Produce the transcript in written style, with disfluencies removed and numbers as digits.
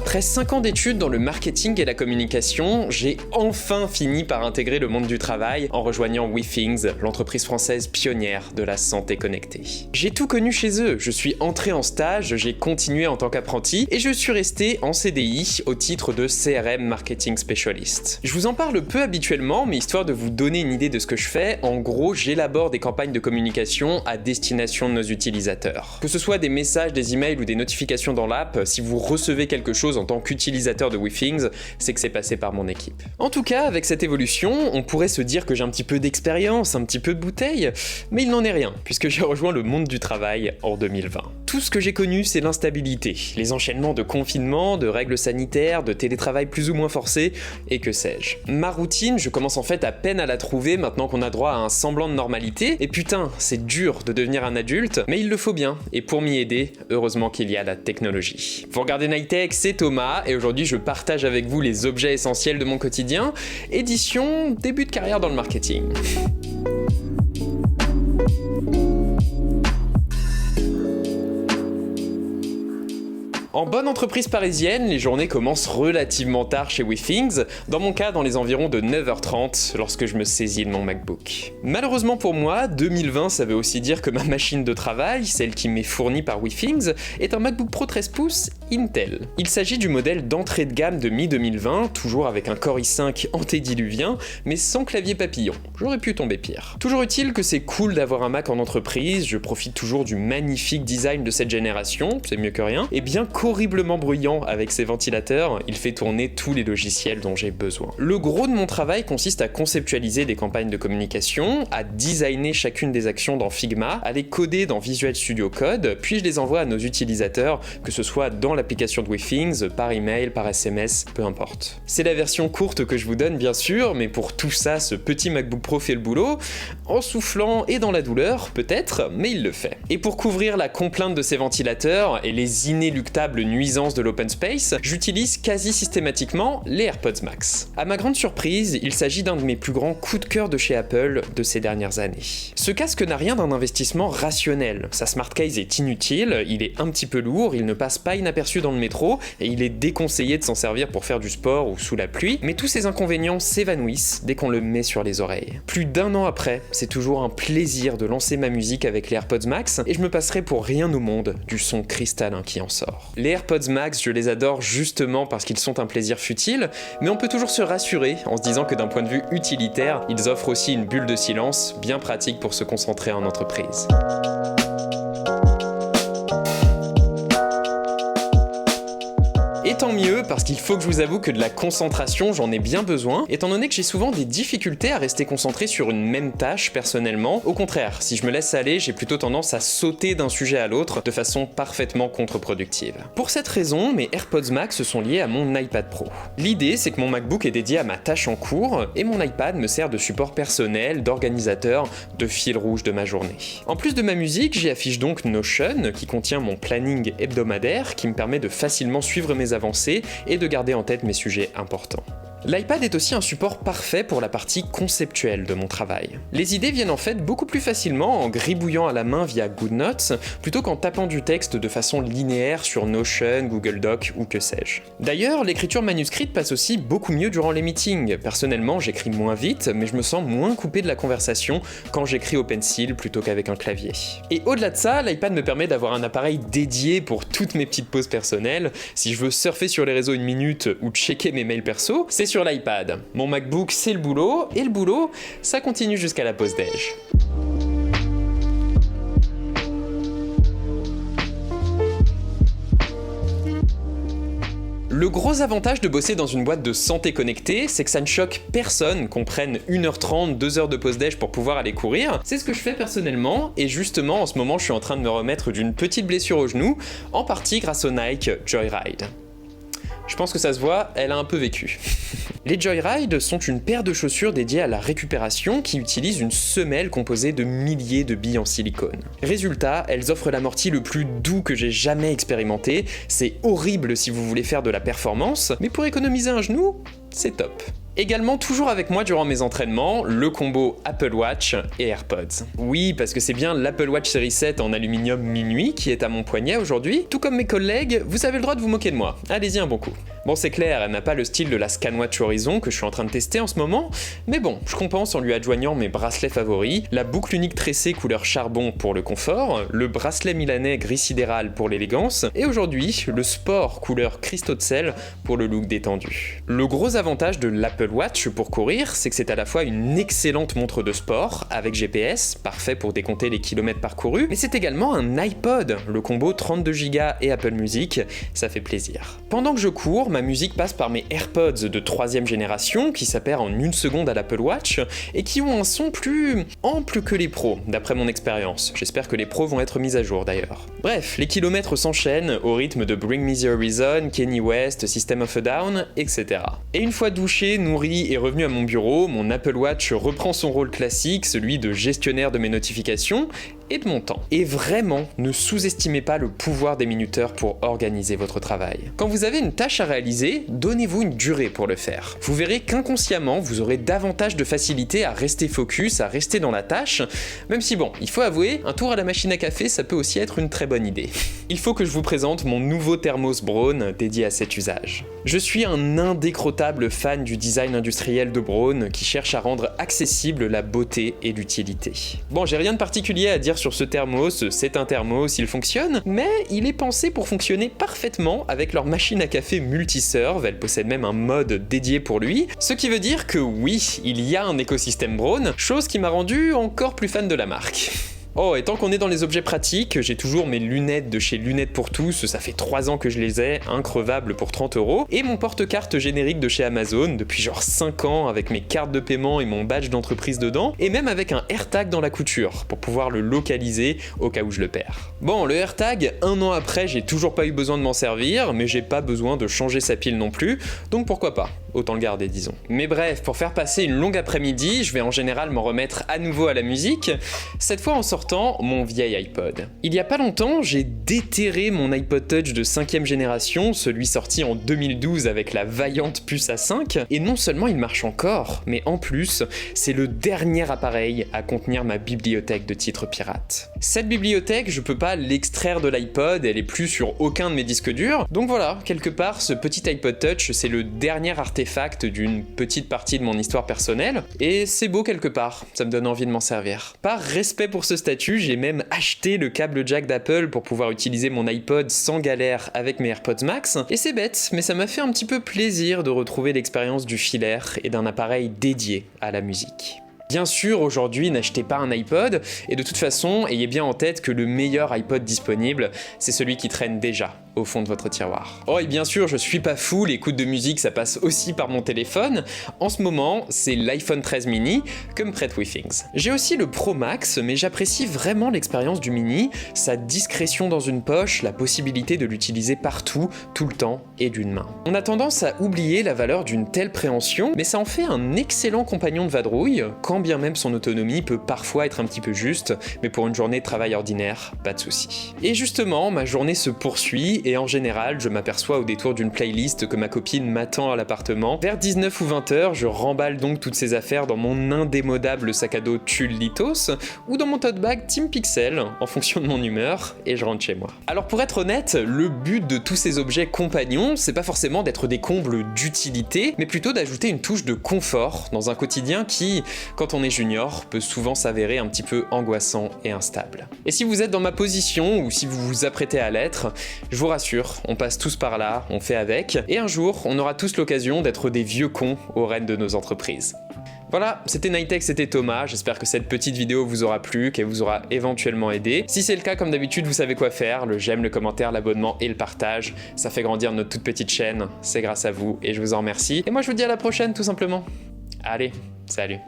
Après 5 ans d'études dans le marketing et la communication, j'ai enfin fini par intégrer le monde du travail en rejoignant WeThings, l'entreprise française pionnière de la santé connectée. J'ai tout connu chez eux, je suis entré en stage, j'ai continué en tant qu'apprenti et je suis resté en CDI au titre de CRM Marketing Specialist. Je vous en parle peu habituellement, mais histoire de vous donner une idée de ce que je fais, en gros j'élabore des campagnes de communication à destination de nos utilisateurs. Que ce soit des messages, des emails ou des notifications dans l'app, si vous recevez quelque chose en tant qu'utilisateur de WeThings, c'est que c'est passé par mon équipe. En tout cas, avec cette évolution, on pourrait se dire que j'ai un petit peu d'expérience, un petit peu de bouteille, mais il n'en est rien, puisque j'ai rejoint le monde du travail en 2020. Tout ce que j'ai connu, c'est l'instabilité, les enchaînements de confinement, de règles sanitaires, de télétravail plus ou moins forcé, et que sais-je. Ma routine, je commence en fait à peine à la trouver maintenant qu'on a droit à un semblant de normalité, et putain, c'est dur de devenir un adulte, mais il le faut bien, et pour m'y aider, heureusement qu'il y a la technologie. Vous regardez Nightech, c'est Thomas, et aujourd'hui je partage avec vous les objets essentiels de mon quotidien, édition début de carrière dans le marketing. En bonne entreprise parisienne, les journées commencent relativement tard chez WeThings, dans mon cas dans les environs de 9h30 lorsque je me saisis de mon MacBook. Malheureusement pour moi, 2020 ça veut aussi dire que ma machine de travail, celle qui m'est fournie par WeThings, est un MacBook Pro 13 pouces Intel. Il s'agit du modèle d'entrée de gamme de mi-2020, toujours avec un Core i5 antédiluvien, mais sans clavier papillon. J'aurais pu tomber pire. Toujours utile que c'est cool d'avoir un Mac en entreprise, je profite toujours du magnifique design de cette génération, c'est mieux que rien, et bien horriblement bruyant avec ses ventilateurs, il fait tourner tous les logiciels dont j'ai besoin. Le gros de mon travail consiste à conceptualiser des campagnes de communication, à designer chacune des actions dans Figma, à les coder dans Visual Studio Code, puis je les envoie à nos utilisateurs, que ce soit dans l'application de WeThings, par email, par SMS, peu importe. C'est la version courte que je vous donne bien sûr, mais pour tout ça, ce petit MacBook Pro fait le boulot, en soufflant et dans la douleur, peut-être, mais il le fait. Et pour couvrir la complainte de ces ventilateurs et les inéluctables nuisances de l'open space, j'utilise quasi systématiquement les AirPods Max. À ma grande surprise, il s'agit d'un de mes plus grands coups de cœur de chez Apple de ces dernières années. Ce casque n'a rien d'un investissement rationnel. Sa smart case est inutile, il est un petit peu lourd, il ne passe pas inaperçu dans le métro, et il est déconseillé de s'en servir pour faire du sport ou sous la pluie, mais tous ces inconvénients s'évanouissent dès qu'on le met sur les oreilles. Plus d'un an après, c'est toujours un plaisir de lancer ma musique avec les AirPods Max, et je me passerai pour rien au monde du son cristallin qui en sort. Les AirPods Max, je les adore justement parce qu'ils sont un plaisir futile, mais on peut toujours se rassurer en se disant que d'un point de vue utilitaire, ils offrent aussi une bulle de silence bien pratique pour se concentrer en entreprise. Et tant mieux, parce qu'il faut que je vous avoue que de la concentration, j'en ai bien besoin, étant donné que j'ai souvent des difficultés à rester concentré sur une même tâche personnellement. Au contraire, si je me laisse aller, j'ai plutôt tendance à sauter d'un sujet à l'autre de façon parfaitement contre-productive. Pour cette raison, mes AirPods Max sont liés à mon iPad Pro. L'idée, c'est que mon MacBook est dédié à ma tâche en cours, et mon iPad me sert de support personnel, d'organisateur, de fil rouge de ma journée. En plus de ma musique, j'y affiche donc Notion, qui contient mon planning hebdomadaire, qui me permet de facilement suivre mes avancées et de garder en tête mes sujets importants. L'iPad est aussi un support parfait pour la partie conceptuelle de mon travail. Les idées viennent en fait beaucoup plus facilement en gribouillant à la main via GoodNotes, plutôt qu'en tapant du texte de façon linéaire sur Notion, Google Docs ou que sais-je. D'ailleurs, l'écriture manuscrite passe aussi beaucoup mieux durant les meetings. Personnellement, j'écris moins vite, mais je me sens moins coupé de la conversation quand j'écris au pencil plutôt qu'avec un clavier. Et au-delà de ça, l'iPad me permet d'avoir un appareil dédié pour toutes mes petites pauses personnelles. Si je veux surfer sur les réseaux une minute ou checker mes mails perso, c'est sur l'iPad. Mon MacBook, c'est le boulot, et le boulot, ça continue jusqu'à la pause déj. Le gros avantage de bosser dans une boîte de santé connectée, c'est que ça ne choque personne qu'on prenne 1h30, 2h de pause déj pour pouvoir aller courir. C'est ce que je fais personnellement, et justement en ce moment je suis en train de me remettre d'une petite blessure au genou, en partie grâce au Nike Joyride. Je pense que ça se voit, elle a un peu vécu. Les Joyride sont une paire de chaussures dédiées à la récupération qui utilisent une semelle composée de milliers de billes en silicone. Résultat, elles offrent l'amorti le plus doux que j'ai jamais expérimenté. C'est horrible si vous voulez faire de la performance, mais pour économiser un genou, c'est top. Également toujours avec moi durant mes entraînements, le combo Apple Watch et AirPods. Oui, parce que c'est bien l'Apple Watch série 7 en aluminium minuit qui est à mon poignet aujourd'hui. Tout comme mes collègues, vous avez le droit de vous moquer de moi. Allez-y un bon coup. Bon, c'est clair, elle n'a pas le style de la Scanwatch Horizon que je suis en train de tester en ce moment, mais bon, je compense en lui adjoignant mes bracelets favoris, la boucle unique tressée couleur charbon pour le confort, le bracelet milanais gris sidéral pour l'élégance, et aujourd'hui, le sport couleur cristaux de sel pour le look détendu. Le gros avantage de l'Apple Watch pour courir, c'est que c'est à la fois une excellente montre de sport, avec GPS, parfait pour décompter les kilomètres parcourus, mais c'est également un iPod, le combo 32 Go et Apple Music, ça fait plaisir. Pendant que je cours, ma musique passe par mes AirPods de 3e génération qui s'appairent en 1 seconde à l'Apple Watch et qui ont un son plus ample que les pros, d'après mon expérience. J'espère que les pros vont être mis à jour d'ailleurs. Bref, les kilomètres s'enchaînent au rythme de Bring Me The Horizon, Kanye West, System of a Down, etc. Et une fois douché, nourri et revenu à mon bureau, mon Apple Watch reprend son rôle classique, celui de gestionnaire de mes notifications et de mon temps. Et vraiment, ne sous-estimez pas le pouvoir des minuteurs pour organiser votre travail. Quand vous avez une tâche à réaliser, donnez-vous une durée pour le faire. Vous verrez qu'inconsciemment, vous aurez davantage de facilité à rester focus, à rester dans la tâche, même si bon, il faut avouer, un tour à la machine à café, ça peut aussi être une très bonne idée. Il faut que je vous présente mon nouveau thermos Braun dédié à cet usage. Je suis un indécrottable fan du design industriel de Braun qui cherche à rendre accessible la beauté et l'utilité. Bon, j'ai rien de particulier à dire sur ce thermos, c'est un thermos, il fonctionne, mais il est pensé pour fonctionner parfaitement avec leur machine à café multi-serve, elle possède même un mode dédié pour lui, ce qui veut dire que oui, il y a un écosystème Braun, chose qui m'a rendu encore plus fan de la marque. Oh, et tant qu'on est dans les objets pratiques, j'ai toujours mes lunettes de chez Lunettes pour tous, ça fait 3 ans que je les ai, increvables pour 30 €, et mon porte-carte générique de chez Amazon, depuis genre 5 ans, avec mes cartes de paiement et mon badge d'entreprise dedans, et même avec un AirTag dans la couture, pour pouvoir le localiser au cas où je le perds. Bon, le AirTag, 1 an après, j'ai toujours pas eu besoin de m'en servir, mais j'ai pas besoin de changer sa pile non plus, donc pourquoi pas, autant le garder disons. Mais bref, pour faire passer une longue après-midi, je vais en général m'en remettre à nouveau à la musique, cette fois en sortant mon vieil iPod. Il y a pas longtemps, j'ai déterré mon iPod Touch de 5e génération, celui sorti en 2012 avec la vaillante puce A5, et non seulement il marche encore, mais en plus, c'est le dernier appareil à contenir ma bibliothèque de titres pirates. Cette bibliothèque, je peux pas l'extraire de l'iPod, elle est plus sur aucun de mes disques durs, donc voilà, quelque part, ce petit iPod Touch, c'est le dernier artefact d'une petite partie de mon histoire personnelle, et c'est beau quelque part, ça me donne envie de m'en servir. Par respect pour ce statut, j'ai même acheté le câble jack d'Apple pour pouvoir utiliser mon iPod sans galère avec mes AirPods Max, et c'est bête, mais ça m'a fait un petit peu plaisir de retrouver l'expérience du filaire et d'un appareil dédié à la musique. Bien sûr, aujourd'hui, n'achetez pas un iPod, et de toute façon, ayez bien en tête que le meilleur iPod disponible, c'est celui qui traîne déjà au fond de votre tiroir. Oh, et bien sûr, je suis pas fou, l'écoute de musique, ça passe aussi par mon téléphone. En ce moment, c'est l'iPhone 13 mini que me prête WeThings. J'ai aussi le Pro Max, mais j'apprécie vraiment l'expérience du mini, sa discrétion dans une poche, la possibilité de l'utiliser partout, tout le temps et d'une main. On a tendance à oublier la valeur d'une telle préhension, mais ça en fait un excellent compagnon de vadrouille, quand bien même son autonomie peut parfois être un petit peu juste, mais pour une journée de travail ordinaire, pas de souci. Et justement, ma journée se poursuit, et en général, je m'aperçois au détour d'une playlist que ma copine m'attend à l'appartement. Vers 19 ou 20 heures, je remballe donc toutes ces affaires dans mon indémodable sac à dos Tulle Litos, ou dans mon tote bag Team Pixel, en fonction de mon humeur, et je rentre chez moi. Alors pour être honnête, le but de tous ces objets compagnons, c'est pas forcément d'être des combles d'utilité, mais plutôt d'ajouter une touche de confort dans un quotidien qui, quand on est junior, peut souvent s'avérer un petit peu angoissant et instable. Et si vous êtes dans ma position, ou si vous vous apprêtez à l'être, je vous rassure, on passe tous par là, on fait avec, et un jour, on aura tous l'occasion d'être des vieux cons aux rênes de nos entreprises. Voilà, c'était Nightech, c'était Thomas, j'espère que cette petite vidéo vous aura plu, qu'elle vous aura éventuellement aidé. Si c'est le cas, comme d'habitude, vous savez quoi faire, le j'aime, le commentaire, l'abonnement et le partage, ça fait grandir notre toute petite chaîne, c'est grâce à vous et je vous en remercie. Et moi je vous dis à la prochaine tout simplement. Allez, salut.